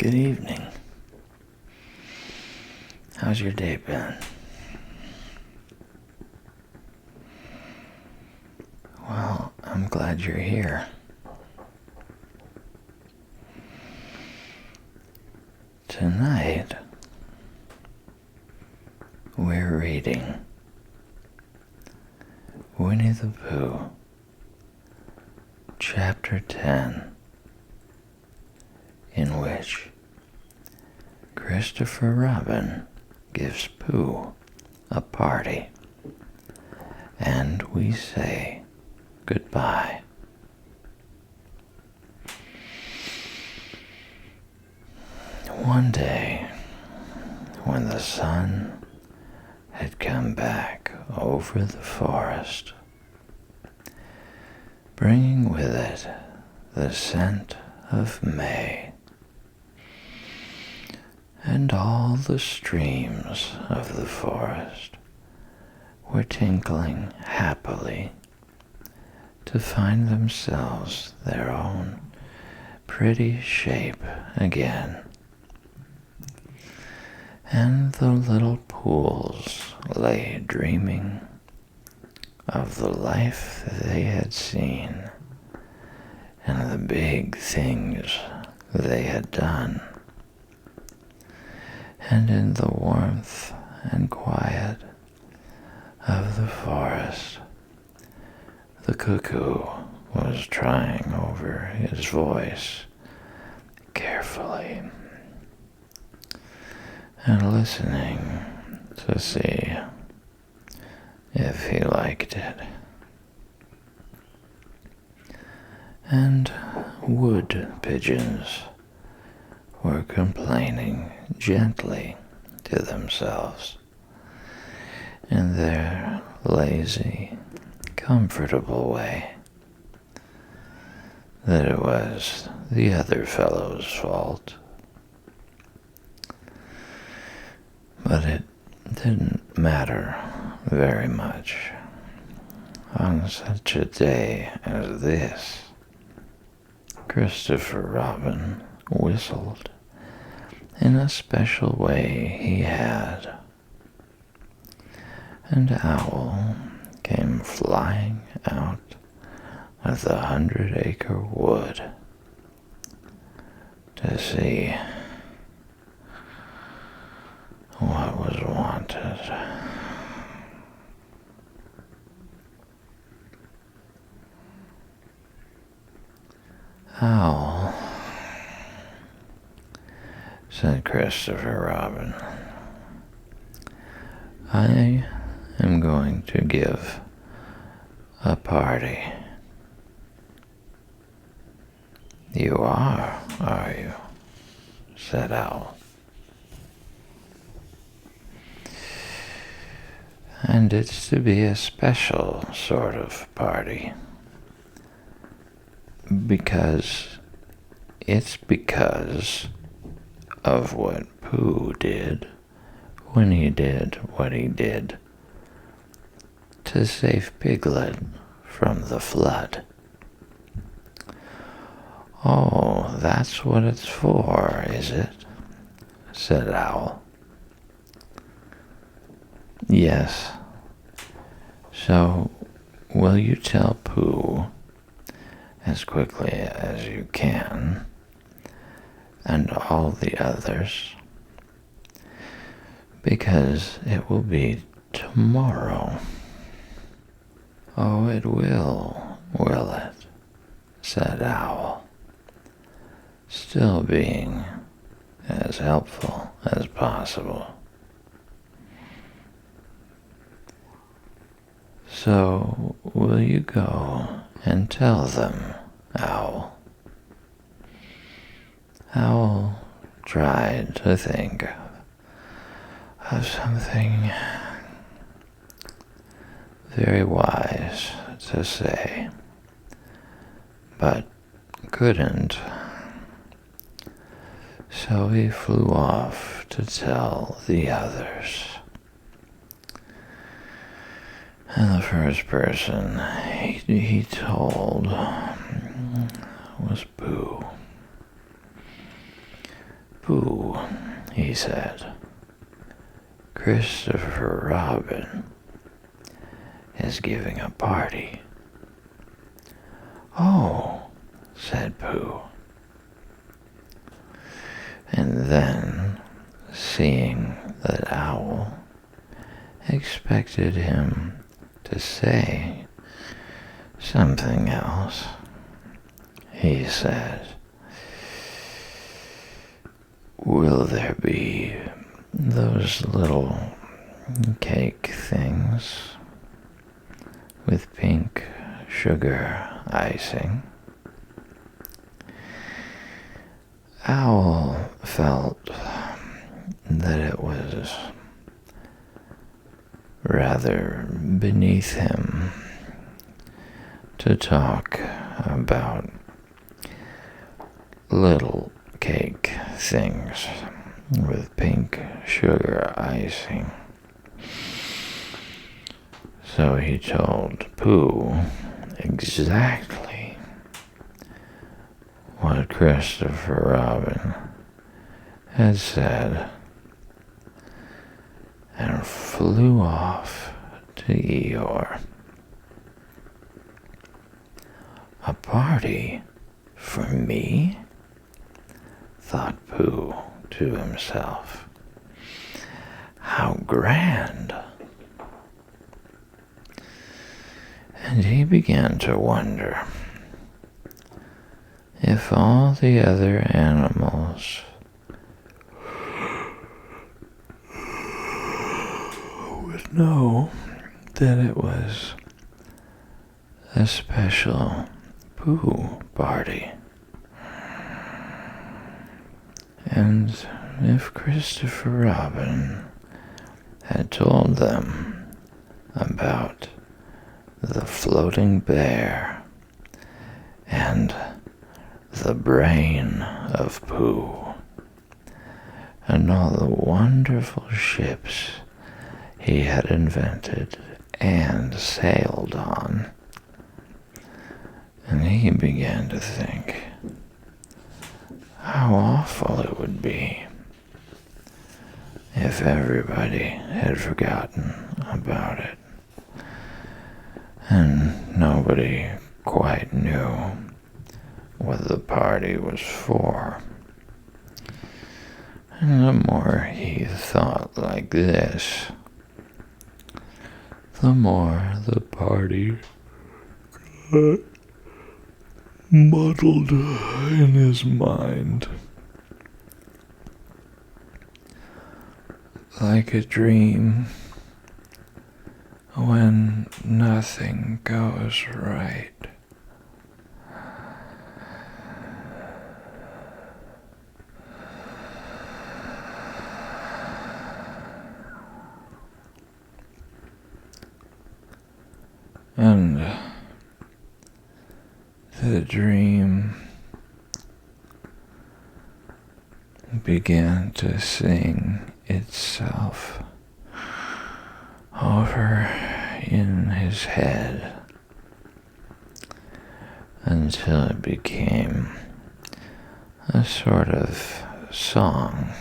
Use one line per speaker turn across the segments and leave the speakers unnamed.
Good evening. How's your day been? Well, I'm glad you're here. Tonight, we're reading Winnie-the-Pooh, Chapter 10, in which Christopher Robin gives Pooh a party, and we say goodbye. One day, when the sun had come back over the forest, bringing with it the scent of May, and all the streams of the forest were tinkling happily to find themselves their own pretty shape again. And the little pools lay dreaming of the life they had seen and the big things they had done. And in the warmth and quiet of the forest, the cuckoo was trying over his voice carefully and listening to see if he liked it. And wood pigeons were complaining gently to themselves in their lazy, comfortable way that it was the other fellow's fault. But it didn't matter very much on such a day as this. Christopher Robin whistled in a special way he had, and Owl came flying out of the 100-acre wood to see what was wanted. Owl, said Christopher Robin, I am going to give a party. You are you? Said Owl. And it's to be a special sort of party, because of what Pooh did when he did what he did to save Piglet from the flood. Oh, that's what it's for, is it? Said Owl. Yes. So, will you tell Pooh as quickly as you can, and all the others, because it will be tomorrow. Oh, it will it? Said Owl, still being as helpful as possible. So, will you go and tell them, Owl? Owl tried to think of something very wise to say, but couldn't. So he flew off to tell the others. And the first person he told was Pooh. Pooh, he said, Christopher Robin is giving a party. Oh, said Pooh. And then, seeing that Owl expected him to say something else, he said, will there be those little cake things with pink sugar icing? Owl felt that it was rather beneath him to talk about little cake things with pink sugar icing. So he told Pooh exactly what Christopher Robin had said and flew off to Eeyore. A party for me? Thought Pooh to himself. How grand! And he began to wonder if all the other animals would know that it was a special Pooh party. And if Christopher Robin had told them about the floating bear and the brain of Pooh and all the wonderful ships he had invented and sailed on, and he began to think how awful it would be if everybody had forgotten about it and nobody quite knew what the party was for. And the more he thought like this, the more the party got muddled in his mind. Like a dream when nothing goes right. And the dream began to sing itself over in his head until it became a sort of song.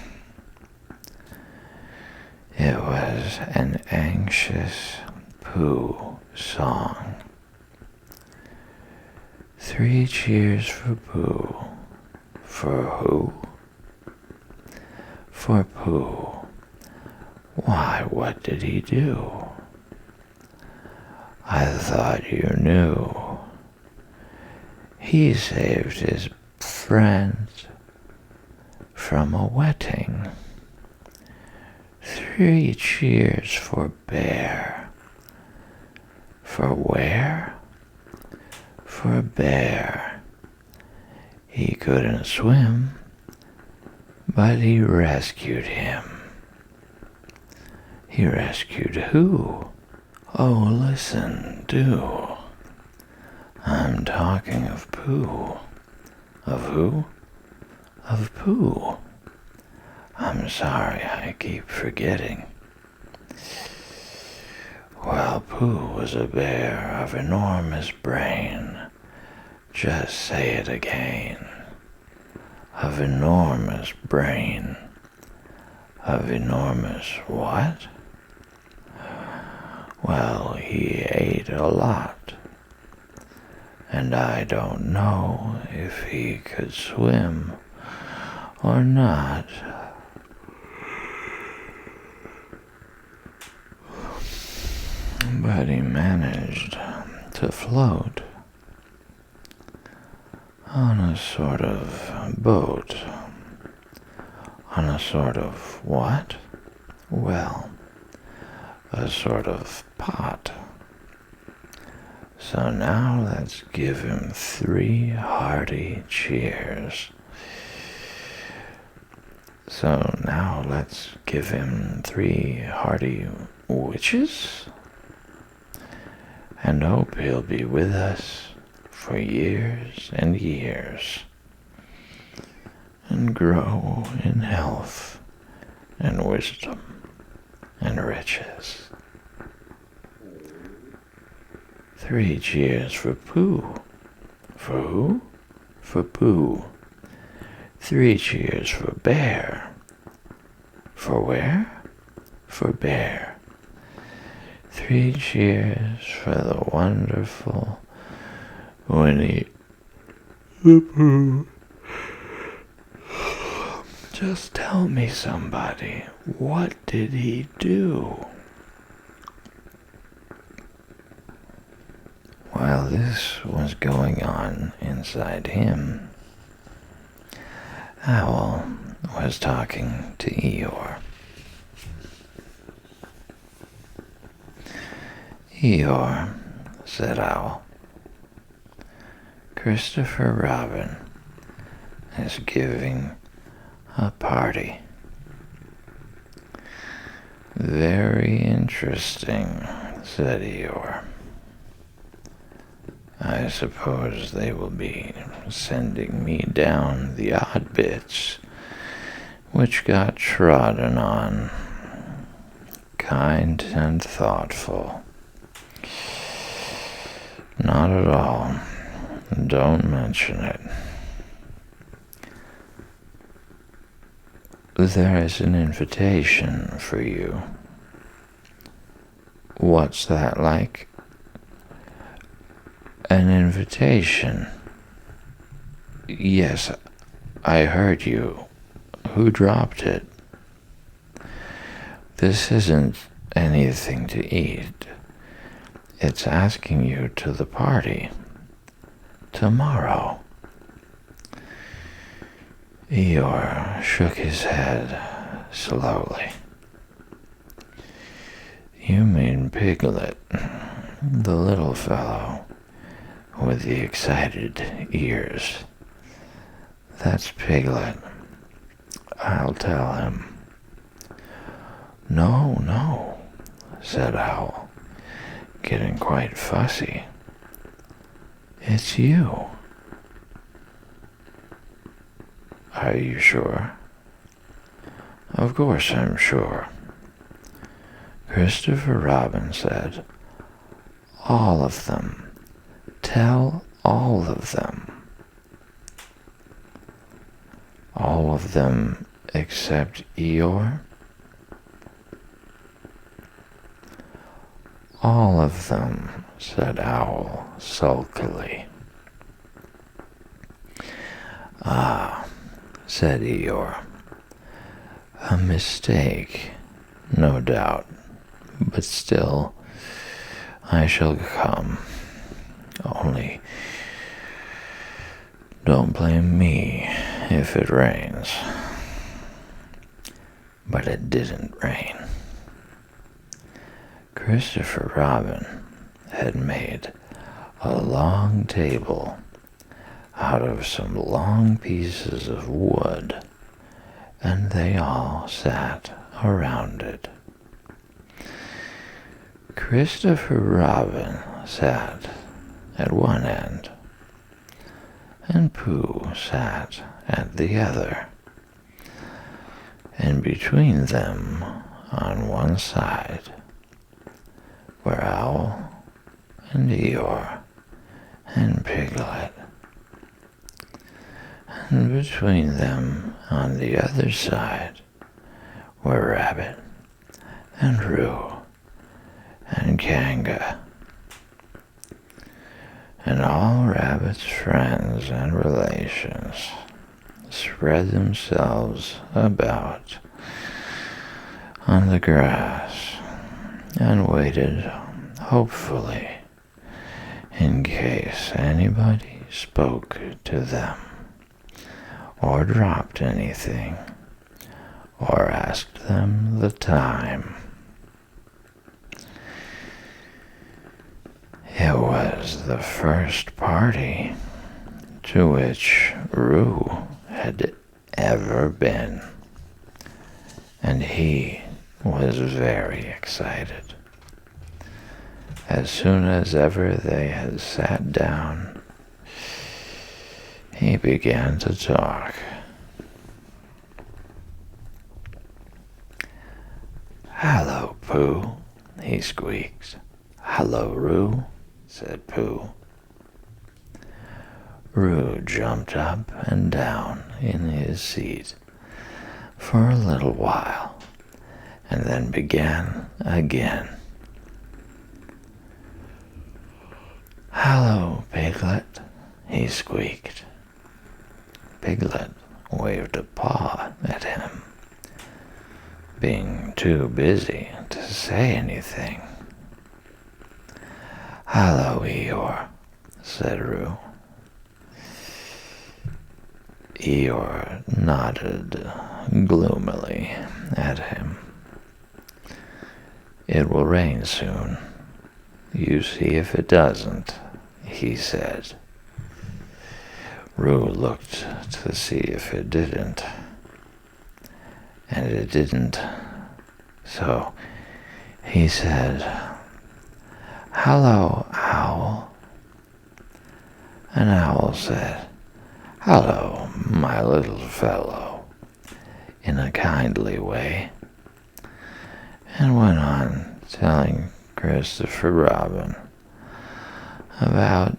It was an anxious Pooh song. 3 cheers for Pooh. For who? For Pooh. Why, what did he do? I thought you knew. He saved his friends from a wetting. 3 cheers for Bear. For where? For Bear. He couldn't swim, but he rescued him. He rescued who? Oh, listen, do. I'm talking of Pooh. Of who? Of Pooh. I'm sorry, I keep forgetting. Well, Pooh was a bear of enormous brain. Just say it again. of enormous brain. Of enormous what? Well, he ate a lot, and I don't know if he could swim or not. But he managed to float on a sort of boat. On a sort of what? Well, a sort of pot. So now let's give him 3 hearty cheers. So now let's give him 3 hearty wishes, and hope he'll be with us for years and years, and grow in health and wisdom and riches. 3 cheers for Pooh. For who? For Pooh. 3 cheers for Bear. For where? For Bear. 3 cheers for the wonderful Winnie-the-Pooh. Just tell me, somebody, what did he do? While this was going on inside him, Owl was talking to Eeyore. Eeyore, said Owl, Christopher Robin is giving a party. Very interesting, said Eeyore. I suppose they will be sending me down the odd bits which got trodden on. Kind and thoughtful. Not at all. Don't mention it. There is an invitation for you. What's that like? An invitation? Yes, I heard you. Who dropped it? This isn't anything to eat. It's asking you to the party. Tomorrow. Eeyore shook his head slowly. You mean Piglet, the little fellow with the excited ears. That's Piglet. I'll tell him. No, said Owl, getting quite fussy. It's you. Are you sure? Of course I'm sure. Christopher Robin said, all of them. Tell all of them. All of them except Eeyore? All of them, said Owl sulkily. Ah, said Eeyore. A mistake, no doubt, but still, I shall come. Only, don't blame me if it rains. But it didn't rain. Christopher Robin had made a long table out of some long pieces of wood, and they all sat around it. Christopher Robin sat at one end, and Pooh sat at the other, and between them, on one side, were Owl and Eeyore and Piglet. and between them on the other side were Rabbit and Roo and Kanga, and all Rabbit's friends and relations spread themselves about on the grass and waited hopefully in case anybody spoke to them or dropped anything or asked them the time. It was the first party to which Roo had ever been, and he was very excited. As soon as ever they had sat down, he began to talk. "Hello, Pooh," he squeaked. "Hello, Roo," said Pooh. Roo jumped up and down in his seat for a little while, and then began again. "Hello, Piglet," he squeaked. Piglet waved a paw at him, being too busy to say anything. "Hello, Eeyore," said Roo. Eeyore nodded gloomily at him. "It will rain soon. You see if it doesn't," he said. Roo looked to see if it didn't, and it didn't. So he said, "Hello, Owl." An owl said, "Hello, my little fellow," in a kindly way, and went on telling Christopher Robin about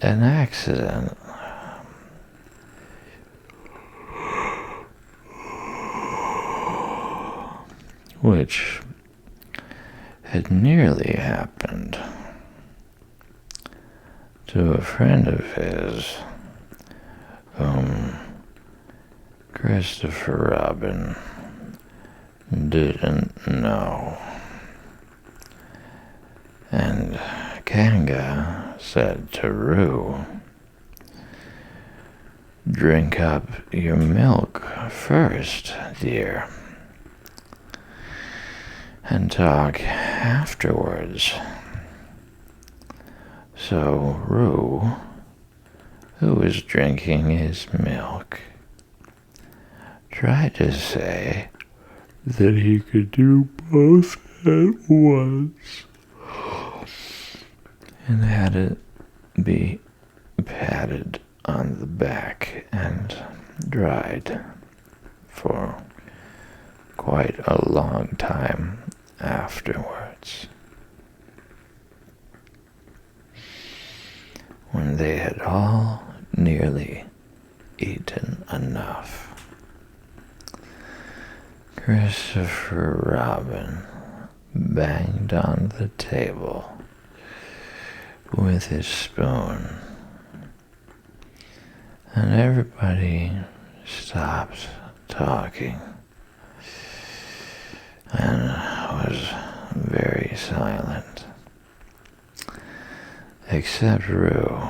an accident which had nearly happened to a friend of his whom Christopher Robin didn't know. And Kanga said to Roo, "Drink up your milk first, dear, and talk afterwards." So Roo, who was drinking his milk, tried to say that he could do both at once, and had it be patted on the back and dried for quite a long time afterwards. When they had all nearly eaten enough, Christopher Robin banged on the table with his spoon, and everybody stopped talking and was very silent, except Roo,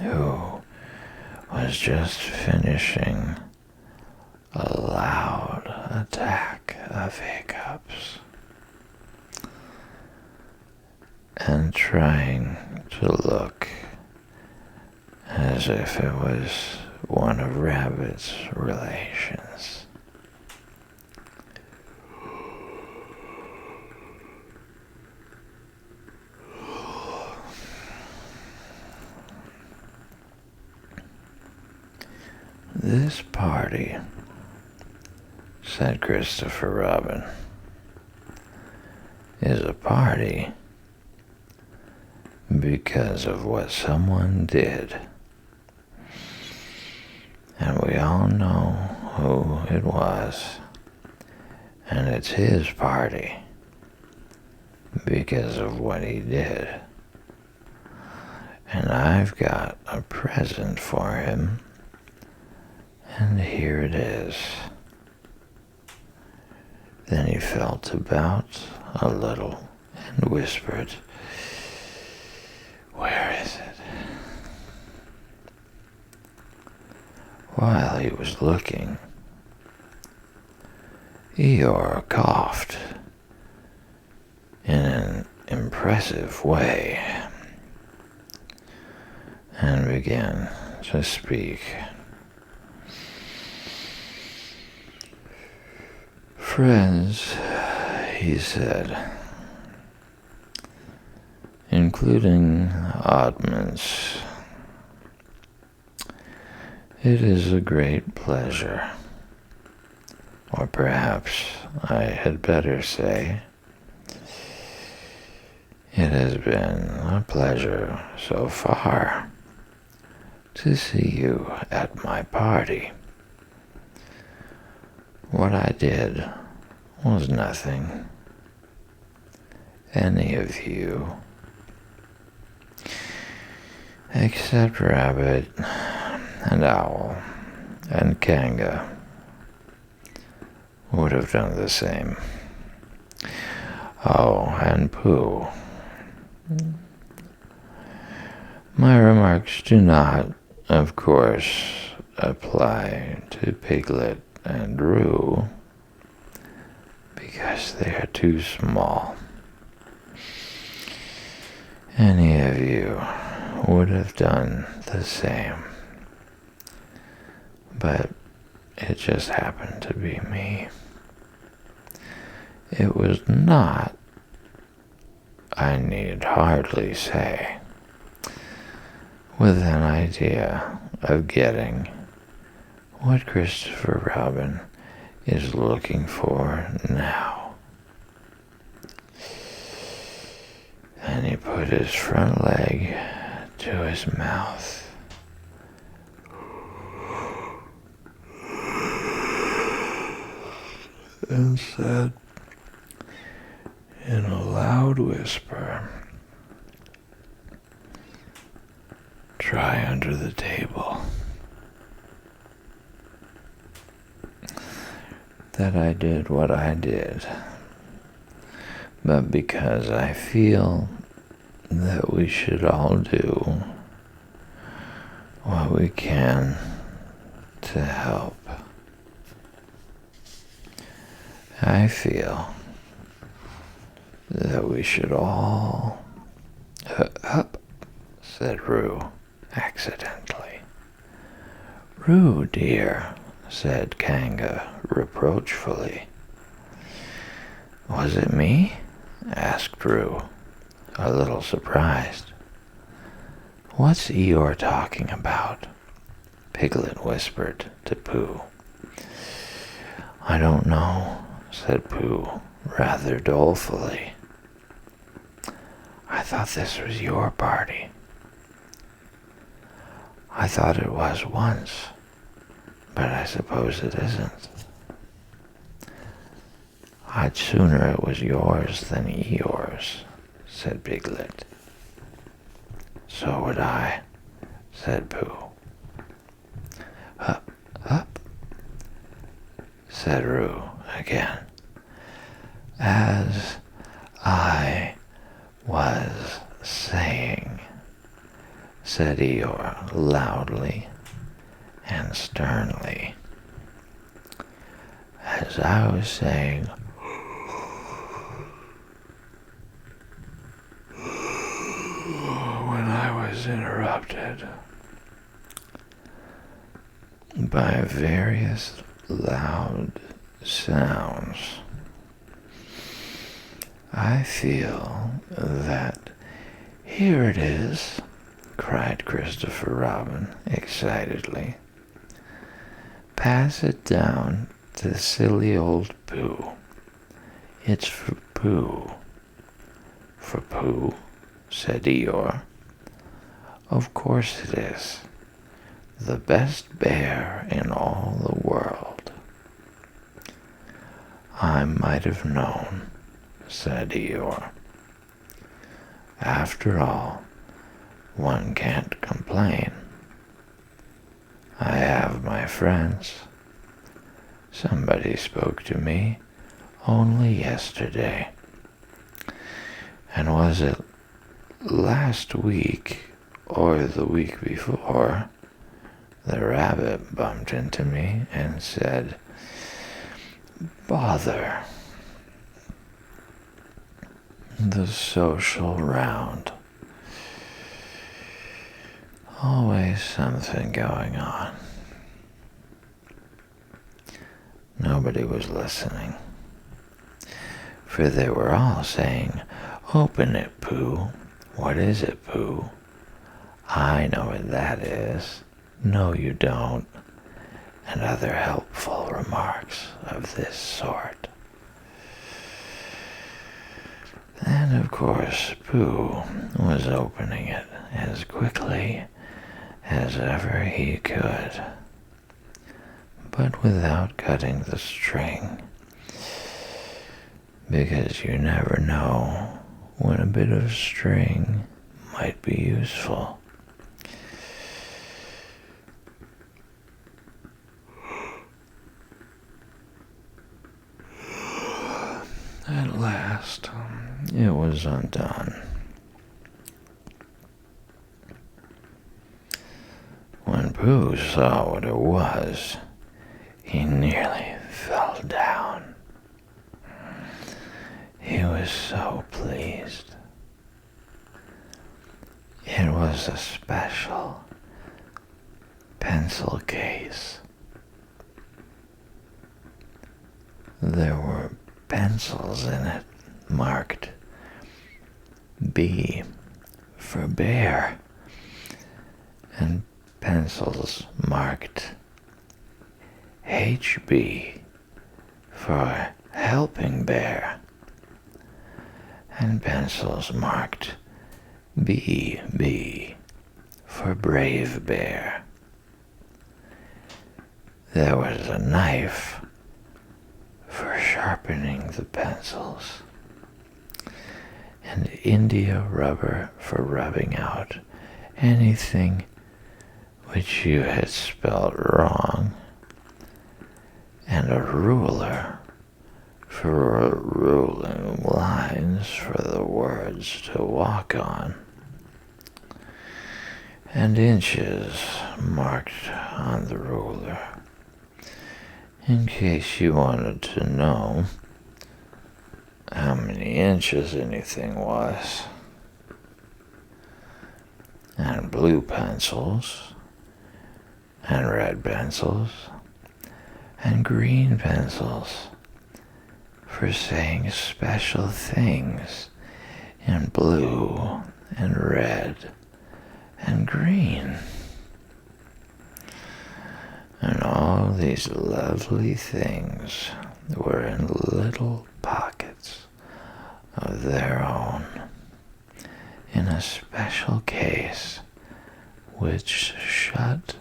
who was just finishing a loud attack of hiccups and trying to look as if it was one of Rabbit's relations. "This party," said Christopher Robin, "is a party because of what someone did. And we all know who it was. And it's his party because of what he did. And I've got a present for him. And here it is. Then he felt about a little and whispered, "Where is it?" While he was looking, Eeyore coughed in an impressive way and began to speak. "Friends," he said, "including oddments, it is a great pleasure, or perhaps I had better say, it has been a pleasure so far to see you at my party. What I did was nothing. Any of you, except Rabbit and Owl and Kanga, would have done the same. Oh, and Pooh. My remarks do not, of course, apply to Piglet and Roo, because they are too small. Any of you would have done the same, but it just happened to be me. It was not, I need hardly say, with an idea of getting what Christopher Robin is looking for now." And he put his front leg to his mouth and said in a loud whisper, "Try under the table." That I did what I did, but because I feel that we should all do what we can to help. I feel that we should all... Up, said Roo, accidentally. "Roo, dear," said Kanga reproachfully. "Was it me?" asked Roo, a little surprised. "What's Eeyore talking about?" Piglet whispered to Pooh. "I don't know," said Pooh, rather dolefully. "I thought this was your party." "I thought it was once, but I suppose it isn't." "I'd sooner it was yours than Eeyore's," said Piglet. "So would I," said Pooh. "Up, up," said Roo again. "As I was saying," said Eeyore loudly and sternly. "As I was saying, when I was interrupted by various loud sounds, I feel that..." "Here it is," cried Christopher Robin excitedly. "Pass it down to silly old Pooh. It's for Pooh." "For Pooh?" said Eeyore. "Of course it is. the best bear in all the world." "I might have known," said Eeyore. "After all, one can't complain. I have my friends. Somebody spoke to me only yesterday. And was it last week or the week before, the rabbit bumped into me and said, 'Bother, the social round. Always something going on.'" Nobody was listening, for they were all saying, "Open it, Pooh. What is it, Pooh? I know what that is. No, you don't," and other helpful remarks of this sort. And of course, Pooh was opening it as quickly as ever he could, but without cutting the string, because you never know when a bit of string might be useful. At last, it was undone. When Pooh saw what it was, he nearly fell down. He was so pleased. It was a special pencil case. There were pencils in it marked B for bear, and pencils marked HB for helping bear, and pencils marked BB for brave bear. There was a knife for sharpening the pencils, and India rubber for rubbing out anything which you had spelled wrong, and a ruler for ruling lines for the words to walk on, and inches marked on the ruler, in case you wanted to know how many inches anything was, and blue pencils, and red pencils, and green pencils for saying special things in blue and red and green. And all these lovely things were in little pockets of their own, in a special case which shut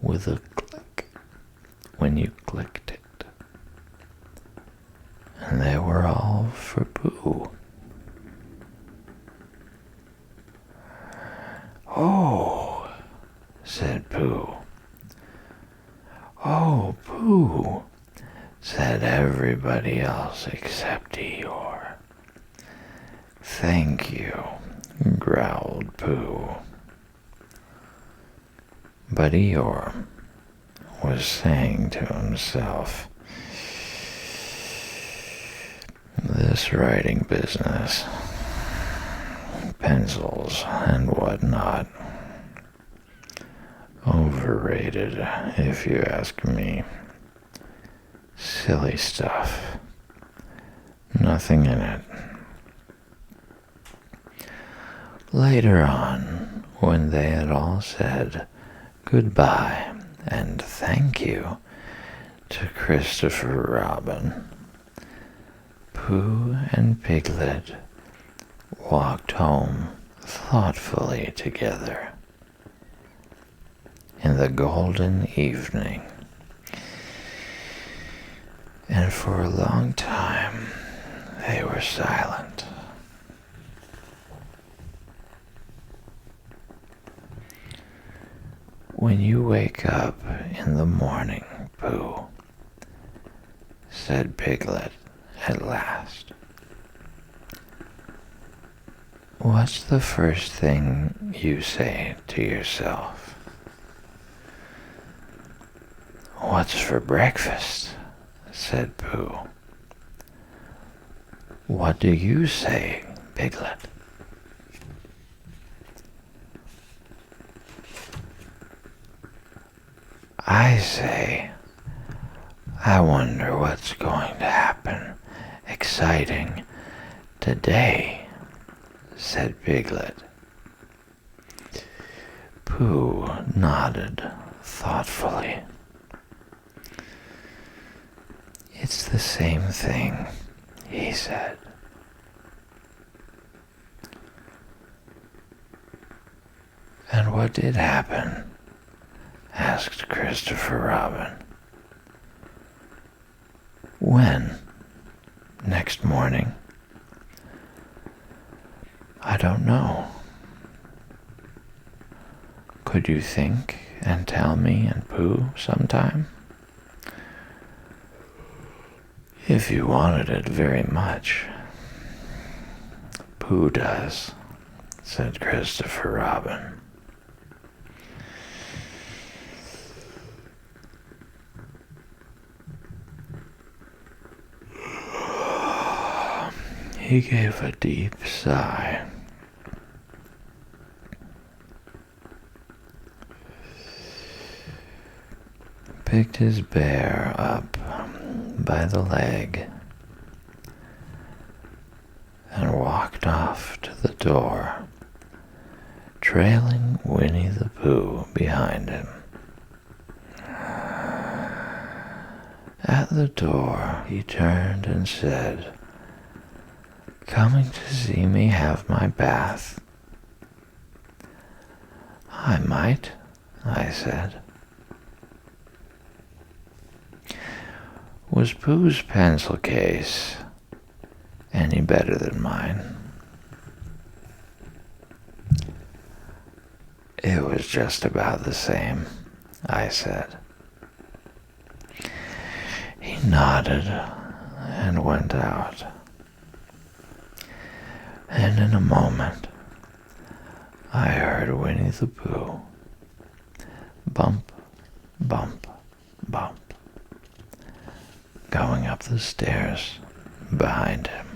with a click when you clicked it. And they were all for Pooh. "Oh," said Pooh. "Oh, Pooh," said everybody else except Eeyore. "Thank you," growled Pooh. But Eeyore was saying to himself, "This writing business, pencils and whatnot, overrated if you ask me. Silly stuff. Nothing in it." Later on, when they had all said goodbye and thank you to Christopher Robin, Pooh and Piglet walked home thoughtfully together. in the golden evening. And for a long time, they were silent. "When you wake up in the morning, Pooh," said Piglet at last, "what's the first thing you say to yourself?" "What's for breakfast?" said Pooh. "What do you say, Piglet?" "I say, I wonder what's going to happen exciting today," said Piglet. Pooh nodded thoughtfully. "It's the same thing," he said. "And what did happen?" asked Christopher Robin. "When? Next morning?" "I don't know." "Could you think and tell me and Pooh sometime?" "If you wanted it very much." "Pooh does," said Christopher Robin. He gave a deep sigh. Picked his bear up by the leg and walked off to the door, trailing Winnie-the-Pooh behind him. At the door, he turned and said, "Coming to see me have my bath?" "I might," I said. Was Pooh's pencil case any better than mine? It was just about the same, I said. He nodded and went out. And in a moment, I heard Winnie-the-Pooh bump, bump, bump, going up the stairs behind him.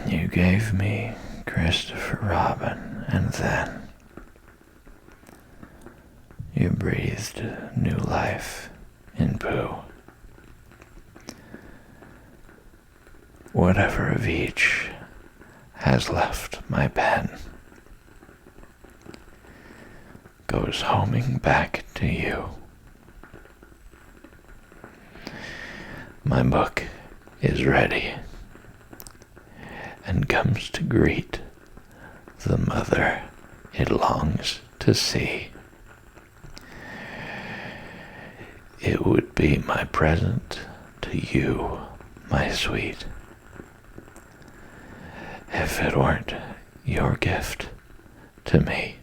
You gave me Christopher Robin, and then you breathed new life in Pooh. Whatever of each has left my pen goes homing back to you. My book is ready and comes to greet the mother it longs to see. It would be my present to you, my sweet, if it weren't your gift to me.